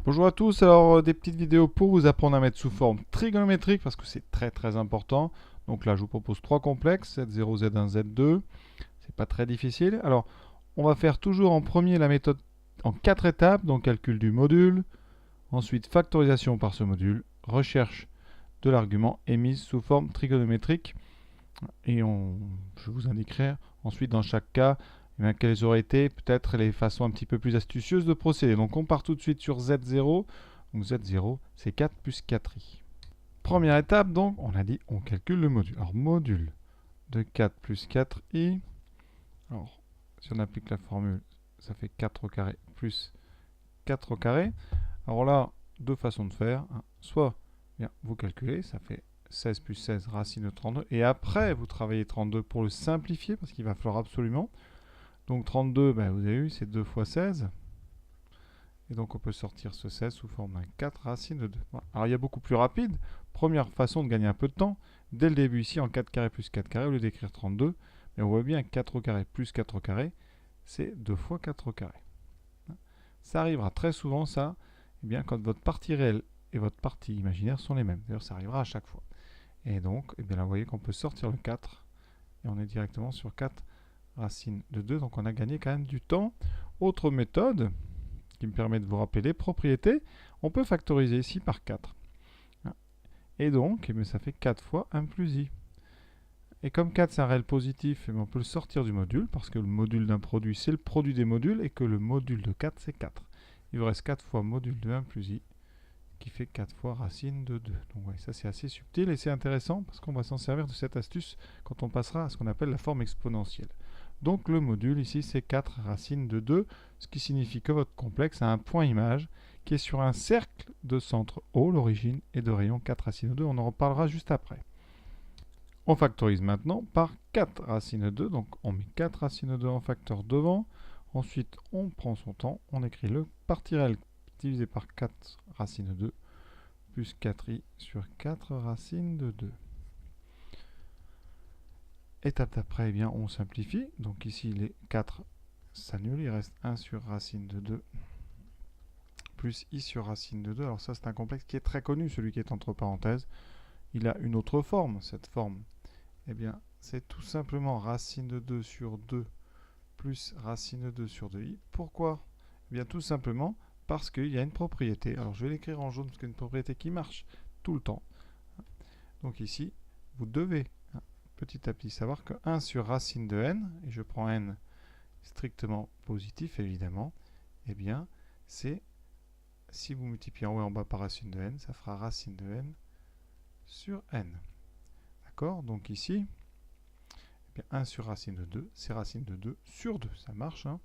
Bonjour à tous, alors des petites vidéos pour vous apprendre à mettre sous forme trigonométrique parce que c'est très important. Donc là je vous propose trois complexes, Z0, Z1, Z2. C'est pas très difficile. Alors on va faire toujours en premier la méthode en 4 étapes, donc calcul du module, ensuite factorisation par ce module, recherche de l'argument et mise sous forme trigonométrique. Et je vous indiquerai ensuite dans chaque cas quelles auraient été peut-être les façons un petit peu plus astucieuses de procéder. Donc on part tout de suite sur Z0. Donc Z0, c'est 4 plus 4i. Première étape, donc, on a dit on calcule le module. Alors module de 4 plus 4i. Alors, si on applique la formule, ça fait 4 au carré plus 4 au carré. Alors là, deux façons de faire. Soit, bien, vous calculez, ça fait 16 plus 16 racine de 32. Et après, vous travaillez 32 pour le simplifier, parce qu'il va falloir absolument. Donc 32, ben, vous avez vu, c'est 2 fois 16. Et donc on peut sortir ce 16 sous forme d'un 4 racine de 2. Voilà. Alors il y a beaucoup plus rapide. Première façon de gagner un peu de temps. Dès le début ici, en 4 carré plus 4 carré, au lieu d'écrire 32, mais on voit bien 4 au carré plus 4 au carré, c'est 2 fois 4 au carré. Ça arrivera très souvent, ça, eh bien, quand votre partie réelle et votre partie imaginaire sont les mêmes. D'ailleurs, ça arrivera à chaque fois. Et donc, eh bien, là, vous voyez qu'on peut sortir le 4, et on est directement sur 4 racine de 2, donc on a gagné quand même du temps. Autre méthode qui me permet de vous rappeler les propriétés, on peut factoriser ici par 4. Et donc, eh bien, ça fait 4 fois 1 plus i. Et comme 4 c'est un réel positif, eh bien, on peut le sortir du module, parce que le module d'un produit c'est le produit des modules, et que le module de 4 c'est 4. Il vous reste 4 fois module de 1 plus i, qui fait 4 fois racine de 2. Donc ouais, ça c'est assez subtil et c'est intéressant, parce qu'on va s'en servir de cette astuce quand on passera à ce qu'on appelle la forme exponentielle. Donc le module ici c'est 4 racine de 2, ce qui signifie que votre complexe a un point image qui est sur un cercle de centre O, l'origine, et de rayon 4 racine de 2. On en reparlera juste après. On factorise maintenant par 4 racine de 2, donc on met 4 racine de 2 en facteur devant. Ensuite on prend son temps, on écrit le partie réelle divisé par 4 racine de 2 plus 4i sur 4 racine de 2. Étape d'après, eh bien, on simplifie. Donc ici, les 4 s'annulent. Il reste 1 sur racine de 2 plus i sur racine de 2. Alors ça, c'est un complexe qui est très connu, celui qui est entre parenthèses. Il a une autre forme. Cette forme, eh bien, c'est tout simplement racine de 2 sur 2 plus racine de 2 sur 2i. Pourquoi? Eh bien, tout simplement parce qu'il y a une propriété. Alors, je vais l'écrire en jaune parce qu'il y a une propriété qui marche tout le temps. Donc ici, vous devez petit à petit savoir que 1 sur racine de n, et je prends n strictement positif évidemment, eh bien c'est, si vous multipliez en haut et en bas par racine de n, ça fera racine de n sur n. D'accord? Donc ici, eh bien 1 sur racine de 2, c'est racine de 2 sur 2. Ça marche, hein,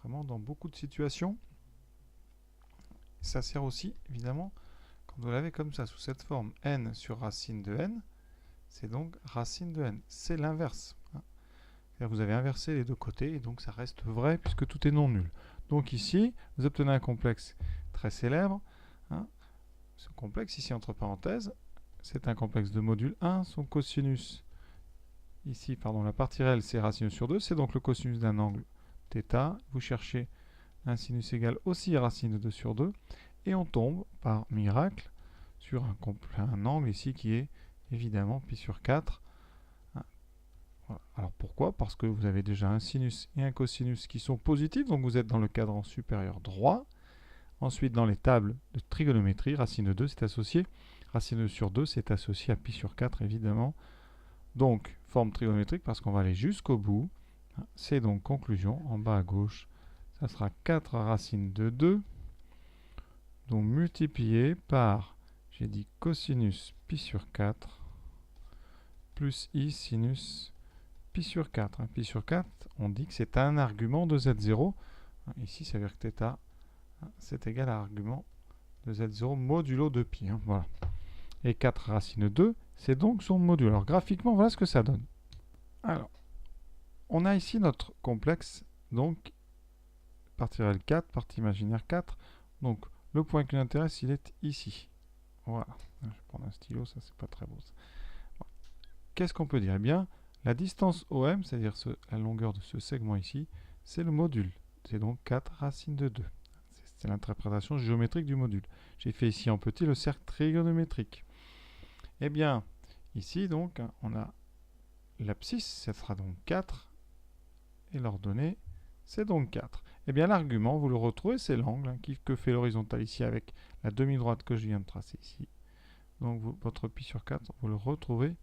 vraiment dans beaucoup de situations. Ça sert aussi, évidemment, quand vous l'avez comme ça, sous cette forme, n sur racine de n, c'est donc racine de n. C'est l'inverse. Hein. Vous avez inversé les deux côtés et donc ça reste vrai puisque tout est non nul. Donc ici, vous obtenez un complexe très célèbre. Hein. Ce complexe ici entre parenthèses, c'est un complexe de module 1. Son cosinus, ici, pardon, la partie réelle, c'est racine sur 2. C'est donc le cosinus d'un angle θ. Vous cherchez un sinus égal aussi à racine de 2 sur 2. Et on tombe, par miracle, sur un angle ici qui est évidemment pi sur 4. Voilà. Alors pourquoi? Parce que vous avez déjà un sinus et un cosinus qui sont positifs, donc vous êtes dans le cadran supérieur droit. Ensuite, dans les tables de trigonométrie, racine de 2 c'est associé, racine de 2 sur 2 c'est associé à pi sur 4 évidemment. Donc forme trigonométrique parce qu'on va aller jusqu'au bout. C'est donc conclusion en bas à gauche. Ça sera 4 racine de 2, donc multiplié par, j'ai dit cosinus pi sur 4, plus i sinus pi sur 4. Pi sur 4, on dit que c'est un argument de z0. Ici, ça veut dire que θ, c'est égal à argument de z0 modulo de pi. Voilà. Et 4 racine de 2, c'est donc son module. Alors graphiquement, voilà ce que ça donne. Alors, on a ici notre complexe, donc partie réelle 4, partie imaginaire 4. Donc le point qui nous intéresse, il est ici. Voilà. Je vais prendre un stylo, ça c'est pas très beau. Voilà. Qu'est-ce qu'on peut dire? Eh bien, la distance OM, c'est-à-dire la longueur de ce segment ici, c'est le module. C'est donc 4 racine de 2. c'était l'interprétation géométrique du module. J'ai fait ici en petit le cercle trigonométrique. Eh bien, ici, donc, on a l'abscisse, ça sera donc 4, et l'ordonnée, c'est donc 4. Eh bien, l'argument, vous le retrouvez, c'est l'angle que fait l'horizontale ici avec la demi-droite que je viens de tracer ici. Donc, votre pi sur 4, vous le retrouvez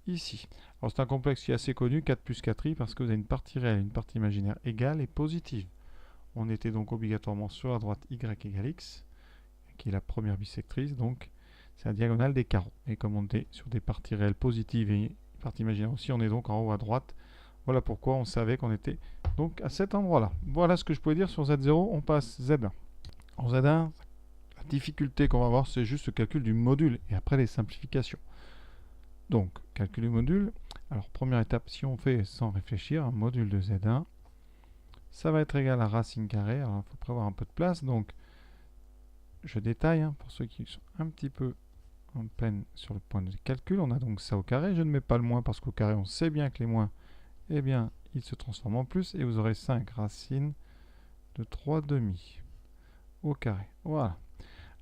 ici. Alors, c'est un complexe qui est assez connu, 4 plus 4i, parce que vous avez une partie réelle et une partie imaginaire égale et positive. On était donc obligatoirement sur la droite y égale x, qui est la première bisectrice, donc c'est la diagonale des carreaux. Et comme on est sur des parties réelles positives et une partie imaginaire aussi, on est donc en haut à droite. Voilà pourquoi on savait qu'on était donc à cet endroit-là. Voilà ce que je pouvais dire sur Z0. On passe Z1. En Z1, la difficulté qu'on va avoir, c'est juste le calcul du module et après les simplifications. Donc, calcul du module. Alors, première étape, si on fait sans réfléchir, un module de Z1, ça va être égal à racine carrée. Alors, il faut prévoir un peu de place. Donc, je détaille pour ceux qui sont un petit peu en peine sur le point de calcul. On a donc ça au carré. Je ne mets pas le moins parce qu'au carré, on sait bien que les moins, eh bien, ils se transforment en plus. Et vous aurez 5 racines de 3 demi au carré. Voilà.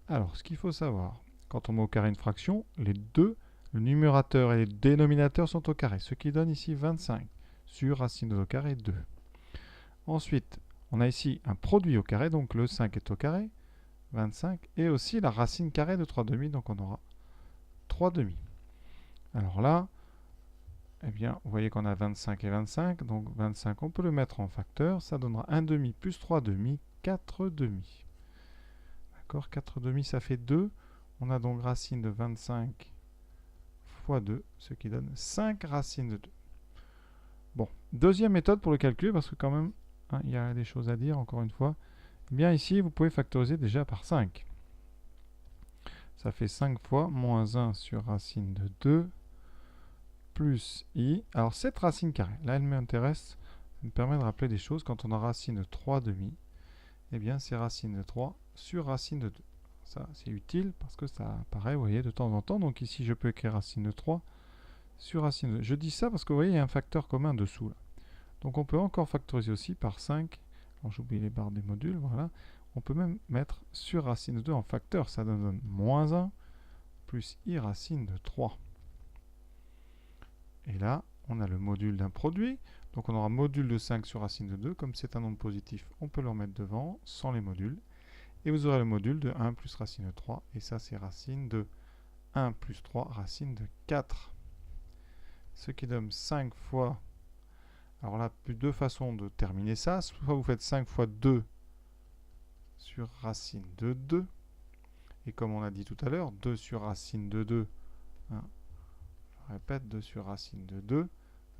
Alors, ce qu'il faut savoir, quand on met au carré une fraction, les deux, le numérateur et le dénominateur sont au carré. Ce qui donne ici 25 sur racine de 2 au carré 2. Ensuite, on a ici un produit au carré, donc le 5 est au carré, 25, et aussi la racine carrée de 3 demi, donc on aura 3 demi. Alors là, eh bien, vous voyez qu'on a 25 et 25, donc 25, on peut le mettre en facteur, ça donnera 1 demi plus 3 demi, 4 demi. D'accord, 4 demi, ça fait 2. On a donc racine de 25 fois 2, ce qui donne 5 racines de 2. Bon, deuxième méthode pour le calculer, parce que quand même, il y a des choses à dire, encore une fois. Eh bien, ici, vous pouvez factoriser déjà par 5. Ça fait 5 fois moins 1 sur racine de 2 plus i. Alors, cette racine carrée, là, elle m'intéresse. Ça me permet de rappeler des choses. Quand on a racine de 3 demi, eh bien, c'est racine de 3 sur racine de 2. Ça, c'est utile parce que ça apparaît, vous voyez, de temps en temps. Donc ici, je peux écrire racine de 3 sur racine de 2. Je dis ça parce que, vous voyez, il y a un facteur commun dessous. Là. Donc, on peut encore factoriser aussi par 5. Alors, j'oublie les barres des modules, voilà. On peut même mettre sur racine de 2 en facteur. Ça donne moins 1 plus i racine de 3. Et là, on a le module d'un produit. Donc, on aura module de 5 sur racine de 2. Comme c'est un nombre positif, on peut le remettre devant sans les modules. Et vous aurez le module de 1 plus racine de 3. Et ça, c'est racine de 1 plus 3, racine de 4. Ce qui donne 5 fois... Alors là, plus deux façons de terminer ça. Soit vous faites 5 fois 2 sur racine de 2. Et comme on a dit tout à l'heure, 2 sur racine de 2. Hein, je répète, 2 sur racine de 2.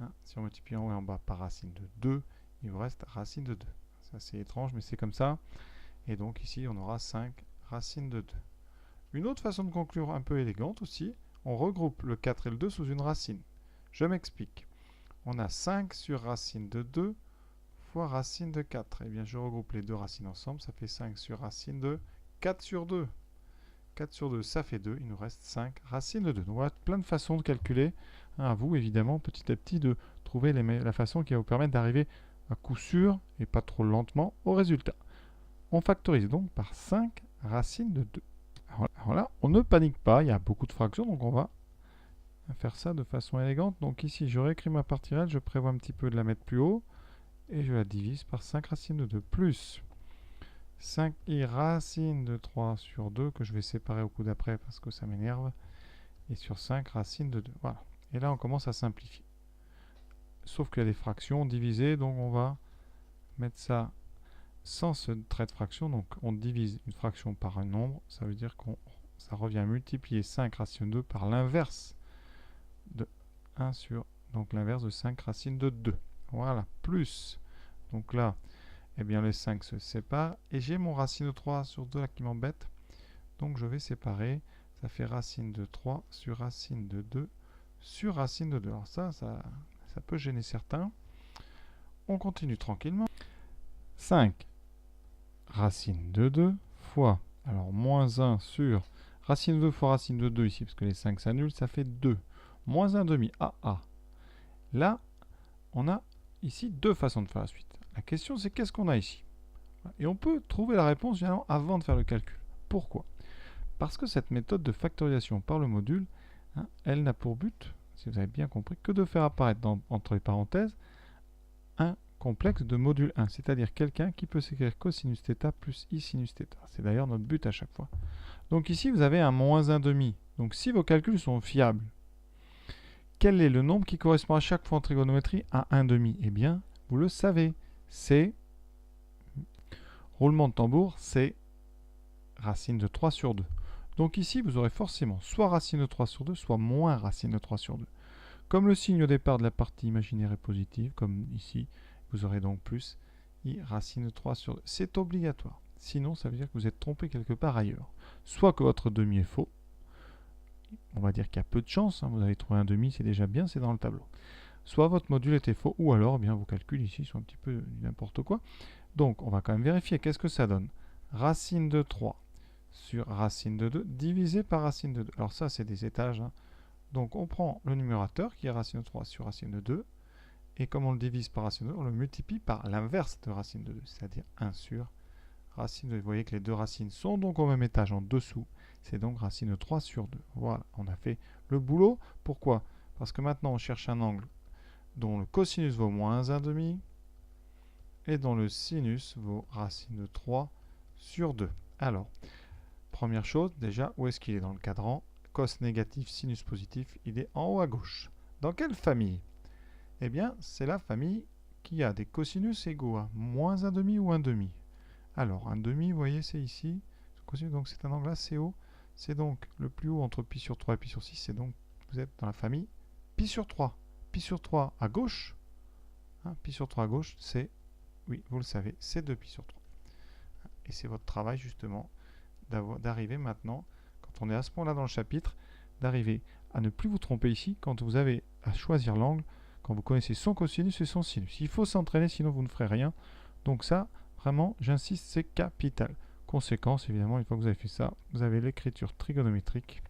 Hein, si on multiplie en haut et en bas par racine de 2, il vous reste racine de 2. Ça, c'est étrange, mais c'est comme ça. Et donc ici, on aura 5 racines de 2. Une autre façon de conclure un peu élégante aussi, on regroupe le 4 et le 2 sous une racine. Je m'explique. On a 5 sur racine de 2 fois racine de 4. Eh bien, je regroupe les deux racines ensemble, ça fait 5 sur racine de 4 sur 2. 4 sur 2, ça fait 2. Il nous reste 5 racines de 2. Donc voilà, plein de façons de calculer. À vous, évidemment, petit à petit, de trouver la façon qui va vous permettre d'arriver à coup sûr, et pas trop lentement, au résultat. On factorise donc par 5 racines de 2. Alors là, on ne panique pas, il y a beaucoup de fractions, donc on va faire ça de façon élégante. Donc ici, je réécris ma partie réelle, je prévois un petit peu de la mettre plus haut, et je la divise par 5 racines de 2, plus 5i racine de 3 sur 2, que je vais séparer au coup d'après parce que ça m'énerve, et sur 5 racines de 2. Voilà. Et là, on commence à simplifier. Sauf qu'il y a des fractions divisées, donc on va mettre ça sans ce trait de fraction. Donc on divise une fraction par un nombre, ça veut dire que ça revient à multiplier 5 racines de 2 par l'inverse de 1 sur, donc l'inverse de 5 racines de 2. Voilà, plus, donc là, eh bien les 5 se séparent, et j'ai mon racine de 3 sur 2 là qui m'embête, donc je vais séparer, ça fait racine de 3 sur racine de 2 sur racine de 2. Alors ça peut gêner certains. On continue tranquillement. 5 racine de 2 fois, alors moins 1 sur racine de 2 fois racine de 2 ici, parce que les 5 s'annulent, ça fait 2. Moins 1 demi, Là, on a ici deux façons de faire la suite. La question, c'est qu'est-ce qu'on a ici? Et on peut trouver la réponse généralement avant de faire le calcul. Pourquoi? Parce que cette méthode de factorisation par le module, elle n'a pour but, si vous avez bien compris, que de faire apparaître entre les parenthèses un complexe de module 1, c'est-à-dire quelqu'un qui peut s'écrire cosinus θ plus i sinus θ. C'est d'ailleurs notre but à chaque fois. Donc ici, vous avez un moins 1,5. Donc si vos calculs sont fiables, quel est le nombre qui correspond à chaque fois en trigonométrie à 1,5? Eh bien, vous le savez, c'est, roulement de tambour, c'est racine de 3 sur 2. Donc ici, vous aurez forcément soit racine de 3 sur 2, soit moins racine de 3 sur 2. Comme le signe au départ de la partie imaginaire est positif, comme ici, vous aurez donc plus i racine de 3 sur 2. C'est obligatoire. Sinon, ça veut dire que vous êtes trompé quelque part ailleurs. Soit que votre demi est faux, on va dire qu'il y a peu de chance, vous avez trouvé un demi, c'est déjà bien, c'est dans le tableau. Soit votre module était faux, ou alors bien vos calculs ici sont un petit peu n'importe quoi. Donc, on va quand même vérifier qu'est-ce que ça donne. Racine de 3 sur racine de 2 divisé par racine de 2. Alors ça, c'est des étages. Donc on prend le numérateur qui est racine de 3 sur racine de 2. Et comme on le divise par racine de 2, on le multiplie par l'inverse de racine de 2, c'est-à-dire 1 sur racine de 2. Vous voyez que les deux racines sont donc au même étage en dessous. C'est donc racine de 3 sur 2. Voilà, on a fait le boulot. Pourquoi? Parce que maintenant on cherche un angle dont le cosinus vaut moins 1,5 et dont le sinus vaut racine de 3 sur 2. Alors, première chose, déjà, où est-ce qu'il est dans le cadran? Cos négatif, sinus positif, il est en haut à gauche. Dans quelle famille? Eh bien, c'est la famille qui a des cosinus égaux à moins 1,5 ou 1,5. Alors, 1,5, vous voyez, c'est ici. Donc, c'est un angle assez haut. C'est donc le plus haut entre pi sur 3 et pi sur 6. C'est donc, vous êtes dans la famille pi sur 3. Pi sur 3 à gauche. Pi sur 3 à gauche, c'est, oui, vous le savez, c'est 2 pi sur 3. Et c'est votre travail, justement, d'arriver maintenant, quand on est à ce point-là dans le chapitre, d'arriver à ne plus vous tromper ici quand vous avez à choisir l'angle, quand vous connaissez son cosinus et son sinus. Il faut s'entraîner, sinon vous ne ferez rien. Donc ça, vraiment, j'insiste, c'est capital. Conséquence, évidemment, une fois que vous avez fait ça, vous avez l'écriture trigonométrique.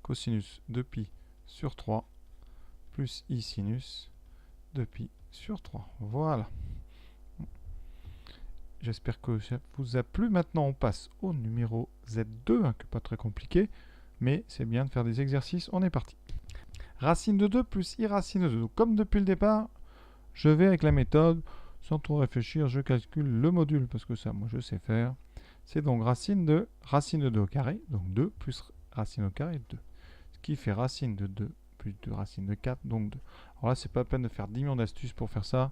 Cosinus de pi sur 3 plus i sinus de pi sur 3. Voilà. J'espère que ça vous a plu. Maintenant, on passe au numéro Z2, qui n'est pas très compliqué, mais c'est bien de faire des exercices. On est parti. Racine de 2 plus i racine de 2. Donc, comme depuis le départ, je vais avec la méthode, sans trop réfléchir, je calcule le module, parce que ça, moi, je sais faire. C'est donc racine de 2 au carré, donc 2 plus racine au carré, 2. Ce qui fait racine de 2 plus 2 racine de 4, donc 2. Alors là, c'est pas la peine de faire 10 millions d'astuces pour faire ça.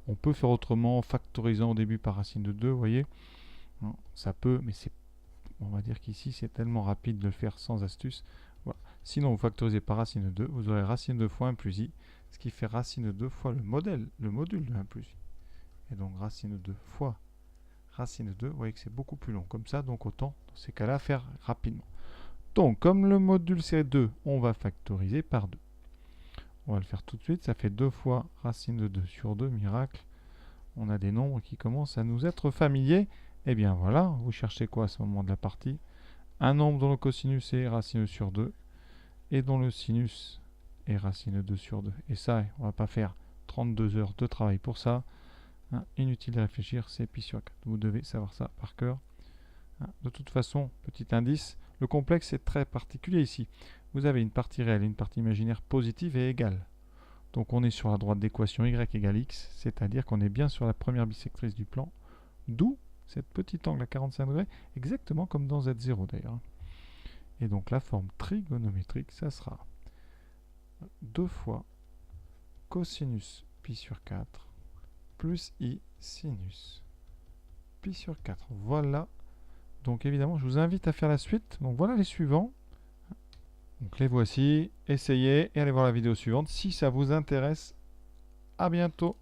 On peut faire autrement, factorisant au début par racine de 2, vous voyez. Ça peut, mais on va dire qu'ici, c'est tellement rapide de le faire sans astuce. Voilà. Sinon, vous factorisez par racine de 2, vous aurez racine de 2 fois 1 plus i, ce qui fait racine de 2 fois le module de 1 plus i. Et donc, racine de 2 fois racine de 2, vous voyez que c'est beaucoup plus long comme ça, donc autant, dans ces cas-là, faire rapidement. Donc, comme le module c'est 2, on va factoriser par 2. On va le faire tout de suite, ça fait 2 fois racine de 2 sur 2, miracle. On a des nombres qui commencent à nous être familiers. Et bien voilà, vous cherchez quoi à ce moment de la partie? Un nombre dont le cosinus est racine sur 2 et dont le sinus est racine 2 sur 2. Et ça, on ne va pas faire 32 heures de travail pour ça. Inutile de réfléchir, c'est pi sur 4. Vous devez savoir ça par cœur. De toute façon, petit indice, le complexe est très particulier ici. Vous avez une partie réelle et une partie imaginaire positive et égale. Donc on est sur la droite d'équation y égale x, c'est-à-dire qu'on est bien sur la première bisectrice du plan, d'où cette petite angle à 45 degrés, exactement comme dans Z0 d'ailleurs. Et donc la forme trigonométrique, ça sera 2 fois cosinus pi sur 4 plus i sinus pi sur 4. Voilà. Donc évidemment, je vous invite à faire la suite. Donc voilà les suivants. Donc les voici. Essayez et allez voir la vidéo suivante si ça vous intéresse. À bientôt.